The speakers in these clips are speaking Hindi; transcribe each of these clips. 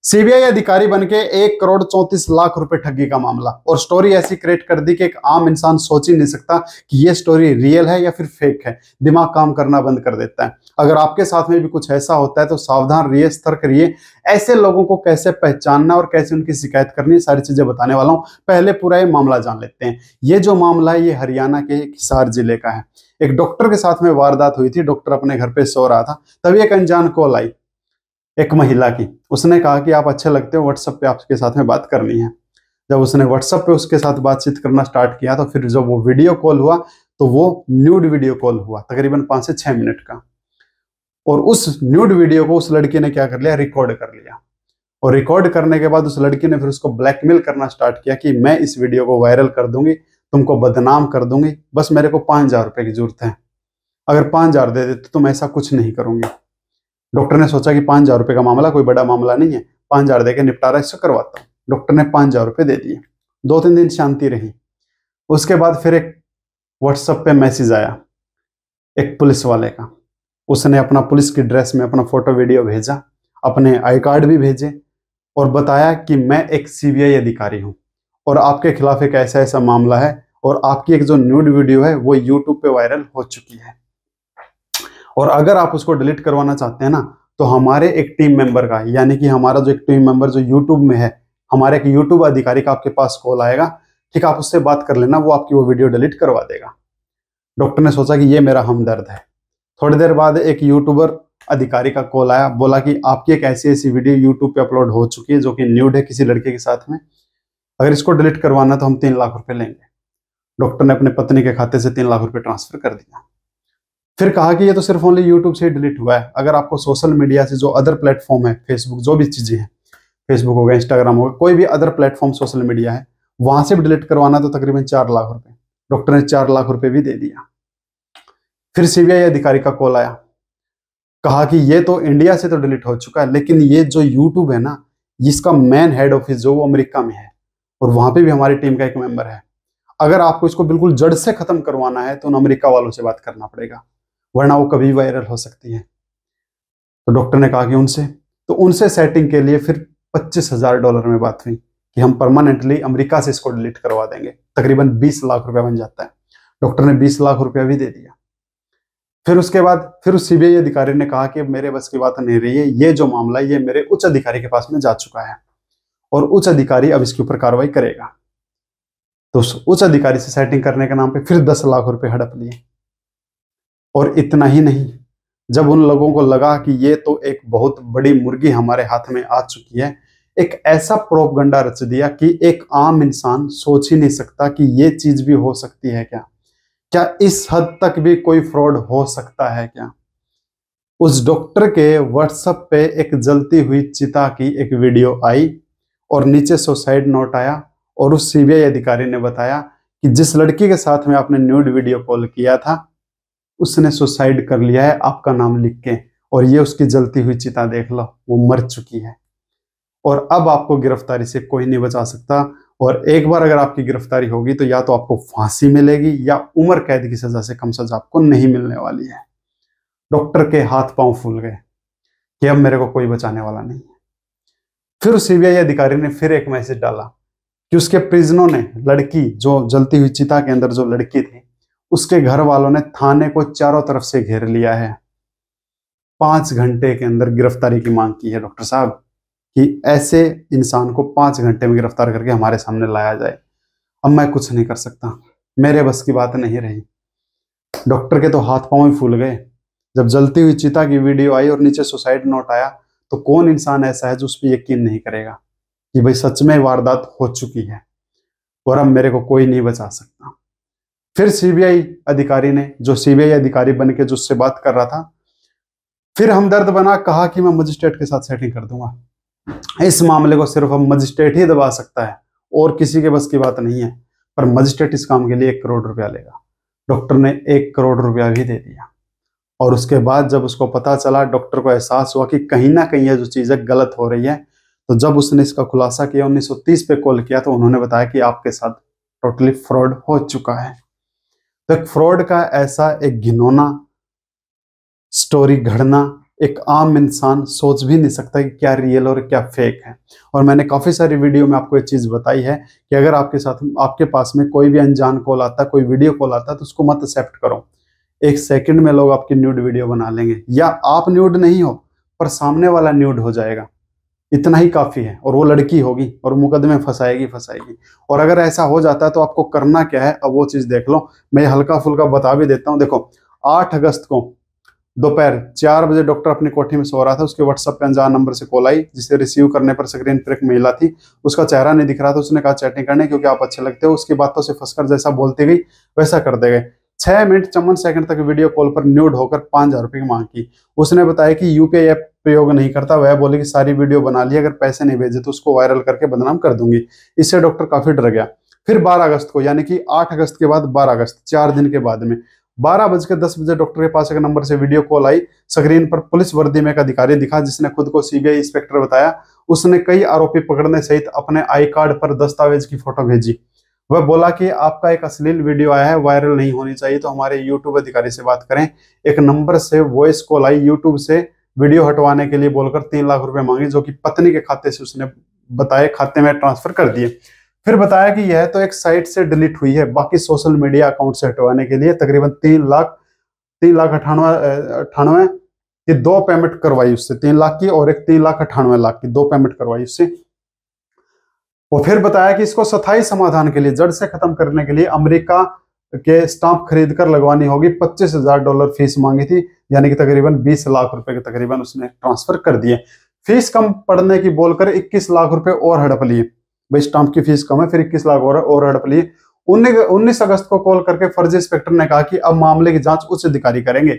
सीबीआई अधिकारी बनके 1 करोड़ 34 लाख रुपए ठगी का मामला। और स्टोरी ऐसी क्रिएट कर दी कि एक आम इंसान सोच ही नहीं सकता कि ये स्टोरी रियल है या फिर फेक है। दिमाग काम करना बंद कर देता है। अगर आपके साथ में भी कुछ ऐसा होता है तो सावधान रहिए, सतर्क रहिए। ऐसे लोगों को कैसे पहचानना और कैसे उनकी शिकायत करनी है, सारी चीजें बताने वाला हूं। पहले पूरा ये मामला जान लेते हैं। ये जो मामला है ये हरियाणा के हिसार जिले का है। एक डॉक्टर के साथ में वारदात हुई थी। डॉक्टर अपने घर पे सो रहा था, तभी एक अनजान कॉल आई एक महिला की। उसने कहा कि आप अच्छे लगते हो, व्हाट्सएप पे आपके साथ में बात करनी है। जब उसने व्हाट्सएप पे उसके साथ बातचीत करना स्टार्ट किया तो फिर जब वो वीडियो कॉल हुआ तो वो न्यूड वीडियो कॉल हुआ, तकरीबन 5 से 6 मिनट का। और उस न्यूड वीडियो को उस लड़की ने क्या कर लिया, रिकॉर्ड कर लिया। और रिकॉर्ड करने के बाद उस लड़की ने फिर उसको ब्लैकमेल करना स्टार्ट किया कि मैं इस वीडियो को वायरल कर दूंगी, तुमको बदनाम कर दूंगी, बस मेरे को 5,000 रुपए की जरूरत है। अगर 5,000 दे देते तो मैं ऐसा कुछ नहीं करूंगी। डॉक्टर ने सोचा कि 5,000 रुपए का मामला कोई बड़ा मामला नहीं है, 5,000 देके निपटारा इससे करवाता हूँ। डॉक्टर ने 5,000 रुपए दे दिए। 2-3 दिन शांति रही। उसके बाद फिर एक व्हाट्सएप पे मैसेज आया एक पुलिस वाले का। उसने अपना पुलिस की ड्रेस में अपना फोटो वीडियो भेजा, अपने आई कार्ड भी भेजे और बताया कि मैं एक सीबीआई अधिकारी हूँ और आपके खिलाफ एक ऐसा ऐसा मामला है और आपकी एक जो न्यूड वीडियो है वो यूट्यूब पे वायरल हो चुकी है। और अगर आप उसको डिलीट करवाना चाहते हैं ना तो हमारे एक टीम मेंबर का, यानी कि हमारा जो एक टीम मेंबर जो यूट्यूब में है, हमारे एक यूट्यूब अधिकारी का आपके पास कॉल आएगा। ठीक, आप उससे बात कर लेना, वो आपकी वो वीडियो डिलीट करवा देगा। डॉक्टर ने सोचा कि ये मेरा हमदर्द है। थोड़ी देर बाद एक यूट्यूबर अधिकारी का कॉल आया, बोला कि आपकी एक ऐसी ऐसी वीडियो यूट्यूब पे अपलोड हो चुकी है जो कि न्यूड है किसी लड़के के साथ में, अगर इसको डिलीट करवाना तो हम 3 लाख रुपए लेंगे। डॉक्टर ने अपने पत्नी के खाते से 3 लाख रुपए ट्रांसफर कर दिया। फिर कहा कि ये तो सिर्फ ओनली यूट्यूब से डिलीट हुआ है, अगर आपको सोशल मीडिया से जो अदर प्लेटफॉर्म है, फेसबुक, जो भी चीजें हैं, फेसबुक हो गया, इंस्टाग्राम हो गया, कोई भी अदर प्लेटफॉर्म सोशल मीडिया है, वहां से भी डिलीट करवाना तो तकरीबन 4 लाख रुपए। डॉक्टर ने 4 लाख रुपए भी दे दिया। फिर सीबीआई अधिकारी का कॉल आया, कहा कि ये तो इंडिया से तो डिलीट हो चुका है, लेकिन ये जो यूट्यूब है ना, इसका मेन हेड ऑफिस जो वो अमेरिका में है और वहां पे भी हमारी टीम का एक मेंबर है। अगर आपको इसको बिल्कुल जड़ से खत्म करवाना है तो उन अमेरिका वालों से बात करना पड़ेगा, वरना वो कभी वायरल हो सकती है। तो डॉक्टर ने कहा कि उनसे सेटिंग के लिए फिर $25,000 में बात हुई कि हम परमानेंटली अमेरिका से इसको डिलीट करवा देंगे। तकरीबन 20 लाख रुपया बन जाता है। डॉक्टर ने 20 लाख रुपया भी दे दिया। फिर उसके बाद फिर उस सीबीआई अधिकारी ने कहा कि मेरे बस की बात नहीं रही है, ये जो मामला है ये मेरे उच्च अधिकारी के पास में जा चुका है और उच्च अधिकारी अब इसके ऊपर कार्रवाई करेगा। तो उस उच्च अधिकारी से सेटिंग करने के नाम पे फिर 10 लाख रुपए हड़प लिए। और इतना ही नहीं, जब उन लोगों को लगा कि ये तो एक बहुत बड़ी मुर्गी हमारे हाथ में आ चुकी है, एक ऐसा प्रोपगंडा रच दिया कि एक आम इंसान सोच ही नहीं सकता कि ये चीज भी हो सकती है क्या इस हद तक भी कोई फ्रॉड हो सकता है क्या। उस डॉक्टर के व्हाट्सएप पे एक जलती हुई चिता की एक वीडियो आई और नीचे सुसाइड नोट आया और उस सीबीआई अधिकारी ने बताया कि जिस लड़की के साथ में आपने न्यूड वीडियो कॉल किया था उसने सुसाइड कर लिया है आपका नाम लिख के, और ये उसकी जलती हुई चिता देख लो, वो मर चुकी है और अब आपको गिरफ्तारी से कोई नहीं बचा सकता। और एक बार अगर आपकी गिरफ्तारी होगी तो या तो आपको फांसी मिलेगी या उम्र कैद की सजा से कम सजा आपको नहीं मिलने वाली है। डॉक्टर के हाथ पांव फूल गए कि अब मेरे को कोई बचाने वाला नहीं है। फिर सीबीआई अधिकारी ने फिर एक मैसेज डाला कि उसके प्रिजनों ने, लड़की जो जलती हुई चिता के अंदर जो लड़की थी, उसके घर वालों ने थाने को चारों तरफ से घेर लिया है। 5 घंटे के अंदर गिरफ्तारी की मांग की है डॉक्टर साहब कि ऐसे इंसान को 5 घंटे में गिरफ्तार करके हमारे सामने लाया जाए। अब मैं कुछ नहीं कर सकता, मेरे बस की बात नहीं रही। डॉक्टर के तो हाथ पांव ही फूल गए। जब जलती हुई चिता की वीडियो आई और नीचे सुसाइड नोट आया तो कौन इंसान ऐसा है जो उस पर यकीन नहीं करेगा कि भाई सच में वारदात हो चुकी है और अब मेरे को कोई नहीं बचा सकता। फिर सीबीआई अधिकारी ने, जो सीबीआई अधिकारी बन के जो उससे बात कर रहा था, फिर हमदर्द बना, कहा कि मैं मजिस्ट्रेट के साथ सेटिंग कर दूंगा। इस मामले को सिर्फ अब मजिस्ट्रेट ही दबा सकता है और किसी के बस की बात नहीं है, पर मजिस्ट्रेट इस काम के लिए 1 करोड़ रुपया लेगा। डॉक्टर ने 1 करोड़ रुपया भी दे दिया। और उसके बाद जब उसको पता चला, डॉक्टर को एहसास हुआ कि कहीं ना कहीं ये जो चीजें गलत हो रही है, तो जब उसने इसका खुलासा किया, 1930 पे कॉल किया, तो उन्होंने बताया कि आपके साथ टोटली फ्रॉड हो चुका है। तो एक फ्रॉड का ऐसा एक घिनौना स्टोरी घड़ना एक आम इंसान सोच भी नहीं सकता कि क्या रियल और क्या फेक है। और मैंने काफी सारी वीडियो में आपको एक चीज बताई है कि अगर आपके साथ आपके पास में कोई भी अनजान कॉल आता है, कोई वीडियो कॉल आता है, तो उसको मत एक्सेप्ट करो। एक सेकंड में लोग आपकी न्यूड वीडियो बना लेंगे, या आप न्यूड नहीं हो पर सामने वाला न्यूड हो जाएगा, इतना ही काफी है। और वो लड़की होगी और मुकदमे फंसाएगी फंसाएगी। और अगर ऐसा हो जाता है तो आपको करना क्या है, अब वो चीज देख लो। मैं हल्का फुल्का बता भी देता हूँ। देखो, 8 अगस्त को दोपहर 4 बजे डॉक्टर अपनी कोठी में सो रहा था, उसके व्हाट्सएप पे अनजान नंबर से कॉल आई, जिसे रिसीव करने पर स्क्रीन पर एक महिला थी। उसका चेहरा नहीं दिख रहा था। उसने कहा चैटिंग करने क्योंकि आप अच्छे लगते हो। उसकी बातों से फंसकर जैसा बोलती गई वैसा कर दे गए। 6 मिनट 54 सेकंड तक वीडियो कॉल पर न्यूड होकर 5,000 रुपए की मांग की। उसने बताया कि यूपीआई ऐप प्रयोग नहीं करता। वह बोली कि सारी वीडियो बना ली, अगर पैसे नहीं भेजे तो उसको वायरल करके बदनाम कर दूंगी। इससे डॉक्टर काफी डर गया। फिर 12 अगस्त को, यानी कि 8 अगस्त के बाद 12 अगस्त, 4 दिन के बाद में 12:10 डॉक्टर के पास एक नंबर से वीडियो कॉल आई। स्क्रीन पर पुलिस वर्दी में एक अधिकारी दिखा, जिसने खुद को सीबीआई इंस्पेक्टर बताया। उसने कई आरोपी पकड़ने सहित अपने आई कार्ड पर दस्तावेज की फोटो भेजी। वह बोला कि आपका एक अश्लील वीडियो आया है, वायरल नहीं होनी चाहिए, तो हमारे यूट्यूब अधिकारी से बात करें। एक नंबर से वॉइस कॉल आई। यूट्यूब से वीडियो हटवाने के लिए बोलकर 3 लाख रुपए मांगे, जो कि पत्नी के खाते से उसने बताए खाते में ट्रांसफर कर दिए। फिर बताया कि यह तो एक साइट से डिलीट हुई है, बाकी सोशल मीडिया अकाउंट से हटवाने के लिए तकरीबन 3,98,98 की 2 पेमेंट करवाई उससे, 3 लाख की और एक 3,98,00,000 की 2 पेमेंट करवाई उससे। और फिर बताया कि इसको स्थायी समाधान के लिए, जड़ से खत्म करने के लिए अमेरिका के स्टाम्प खरीद कर लगवानी होगी। $25,000 फीस मांगी थी, यानी कि तकरीबन 20 लाख रुपए के तकरीबन उसने ट्रांसफर कर दिए। फीस कम पड़ने की बोलकर 21 लाख रुपए और हड़प लिए। भाई स्टाम्प की फीस कम है, फिर 21 लाख और हड़प लिए। 19 अगस्त को कॉल करके फर्जी इंस्पेक्टर ने कहा कि अब मामले की जांच उच्च अधिकारी करेंगे।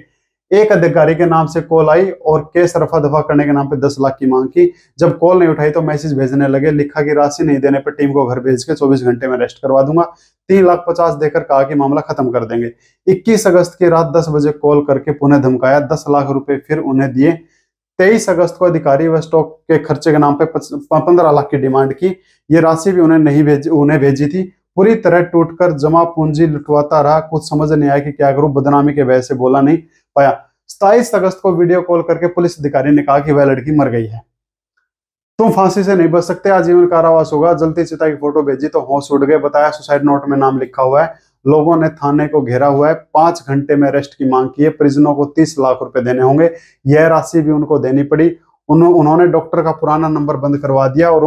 एक अधिकारी के नाम से कॉल आई और केस रफा दफा करने के नाम पे 10 लाख की मांग की। जब कॉल नहीं उठाई तो मैसेज भेजने लगे, लिखा कि राशि नहीं देने पर टीम को घर भेज के 24 घंटे में अरेस्ट करवा दूंगा। 3,50,000 देकर कहा कि मामला खत्म कर देंगे। 21 अगस्त की रात 10 बजे कॉल करके पुनः धमकाया। 10 लाख रुपए फिर उन्हें दिए। 23 अगस्त को अधिकारी व स्टॉक के खर्चे के नाम पे 15 लाख की डिमांड की। ये राशि भी उन्हें भेजी थी। पूरी तरह टूटकर जमा पूंजी लुटवाता रहा। कुछ समझ नहीं आया कि क्या करूं, बदनामी के वजह से बोला नहीं पाया। 27 अगस्त को वीडियो कॉल करके पुलिस अधिकारी ने कहा कि वह लड़की मर गई है, तुम फांसी से नहीं बच सकते, आजीवन कारावास होगा। जलती चिता की फोटो भेजी तो होश उड़ गए। बताया सुसाइड नोट में नाम लिखा हुआ है। लोगों ने थाने को घेरा हुआ है। 5 घंटे में अरेस्ट की मांग की है। परिजनों को 30 लाख रुपए देने होंगे। यह राशि भी उनको देनी पड़ी। उन्होंने डॉक्टर का पुराना नंबर बंद करवा दिया। और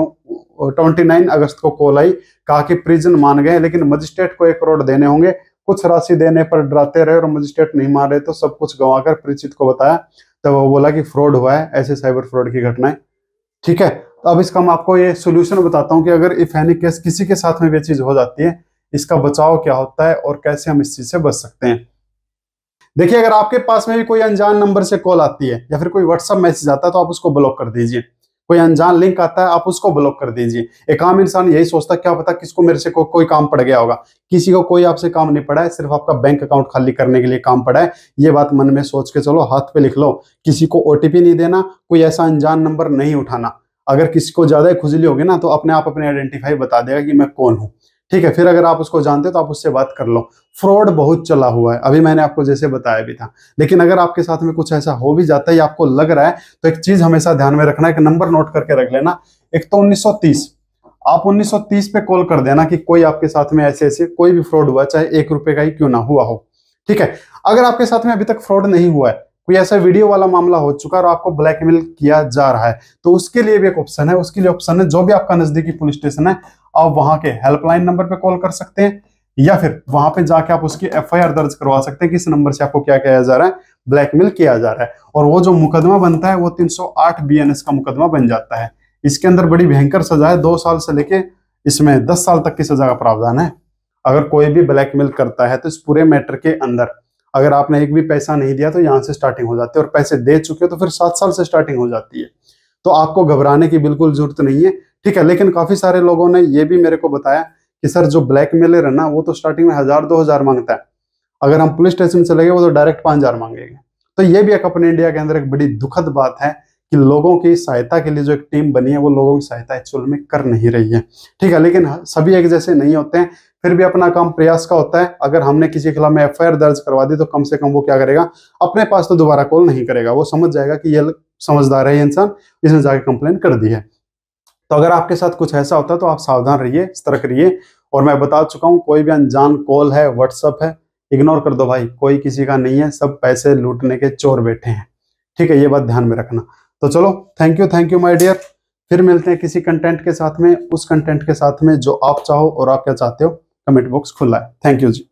29 अगस्त को कॉल आई, कहा कि परिजन मान गए, लेकिन मजिस्ट्रेट को 1 करोड़ देने होंगे। कुछ राशि देने पर डराते रहे और मजिस्ट्रेट नहीं मान रहे तो सब कुछ गंवाकर परिचित को बताया। तब वो बोला कि फ्रॉड हुआ है, ऐसे साइबर फ्रॉड की घटनाएं। ठीक है, तो अब इसका मैं आपको ये सोल्यूशन बताता हूँ कि अगर इफ एनी केस किसी के साथ में ये चीज हो जाती है, इसका बचाव क्या होता है और कैसे हम इस चीज से बच सकते हैं। देखिए, अगर आपके पास में भी कोई अनजान नंबर से कॉल आती है या फिर कोई व्हाट्सएप मैसेज आता है तो आप उसको ब्लॉक कर दीजिए। कोई अनजान लिंक आता है आप उसको ब्लॉक कर दीजिए। एक आम इंसान यही सोचता है क्या पता किसको मेरे से कोई काम पड़ गया होगा। किसी को कोई आपसे काम नहीं पड़ा है, सिर्फ आपका बैंक अकाउंट खाली करने के लिए काम पड़ा है। ये बात मन में सोच के चलो, हाथ पे लिख लो। किसी को ओटीपी नहीं देना, कोई ऐसा अनजान नंबर नहीं उठाना। अगर किसी को ज्यादा खुजली होगी ना तो अपने आप अपने आइडेंटिफाई बता देगा कि मैं कौन हूँ। ठीक है, फिर अगर आप उसको जानते हो तो आप उससे बात कर लो। फ्रॉड बहुत चला हुआ है, अभी मैंने आपको जैसे बताया भी था। लेकिन अगर आपके साथ में कुछ ऐसा हो भी जाता है या आपको लग रहा है तो एक चीज हमेशा ध्यान में रखना, एक नंबर नोट करके रख लेना। एक तो 1930, आप 1930 पे कॉल कर देना कि कोई आपके साथ में ऐसे ऐसे कोई भी फ्रॉड हुआ, चाहे 1 रुपए का ही क्यों ना हुआ हो। ठीक है, अगर आपके साथ में अभी तक फ्रॉड नहीं हुआ है, कोई ऐसा वीडियो वाला मामला हो चुका है और आपको ब्लैकमेल किया जा रहा है, तो उसके लिए भी एक ऑप्शन है। उसके लिए ऑप्शन है, जो भी आपका नजदीकी पुलिस स्टेशन है, आप वहां के हेल्पलाइन नंबर पे कॉल कर सकते हैं, या फिर वहां पे जाके आप उसकी एफआईआर दर्ज करवा सकते हैं कि इस नंबर से आपको क्या किया जा रहा है, ब्लैकमेल किया जा रहा है। और वो जो मुकदमा बनता है वो 308 BNS का मुकदमा बन जाता है। इसके अंदर बड़ी भयंकर सजा है, 2 साल से लेके इसमें 10 साल तक की सजा का प्रावधान है। अगर कोई भी ब्लैकमेल करता है तो इस पूरे मैटर के अंदर अगर आपने एक भी पैसा नहीं दिया तो यहाँ से स्टार्टिंग हो जाती है, और पैसे दे चुके हो तो फिर 7 साल से स्टार्टिंग हो जाती है। तो आपको घबराने की बिल्कुल जरूरत नहीं है। ठीक है, लेकिन काफी सारे लोगों ने ये भी मेरे को बताया कि सर जो ब्लैकमेलर है ना वो तो स्टार्टिंग में 1000-2000 मांगता है, अगर हम पुलिस स्टेशन चले गए वो तो डायरेक्ट 5000 मांगेंगे। तो ये भी एक अपने इंडिया के अंदर एक बड़ी दुखद बात है कि लोगों की सहायता के लिए जो एक टीम बनी है वो लोगों की सहायता एक्चुअल में कर नहीं रही है। ठीक है, लेकिन सभी एक जैसे नहीं होते हैं। फिर भी अपना काम प्रयास का होता है। अगर हमने किसी के खिलाफ में एफआईआर दर्ज करवा दी तो कम से कम वो क्या करेगा, अपने पास तो दोबारा कॉल नहीं करेगा, वो समझ जाएगा कि ये समझदार है ये इंसान, इसने जाके कंप्लेन कर दी है। तो अगर आपके साथ कुछ ऐसा होता है तो आप सावधान रहिए, सतर्क रहिए। और मैं बता चुका हूँ, कोई भी अनजान कॉल है, व्हाट्सअप है, इग्नोर कर दो भाई, कोई किसी का नहीं है, सब पैसे लूटने के चोर बैठे हैं। ठीक है, ये बात ध्यान में रखना। तो चलो, थैंक यू माय डियर। फिर मिलते हैं किसी कंटेंट के साथ में, उस कंटेंट के साथ में जो आप चाहो और आप क्या चाहते हो। कमेंट बॉक्स खुला है। Thank you ji.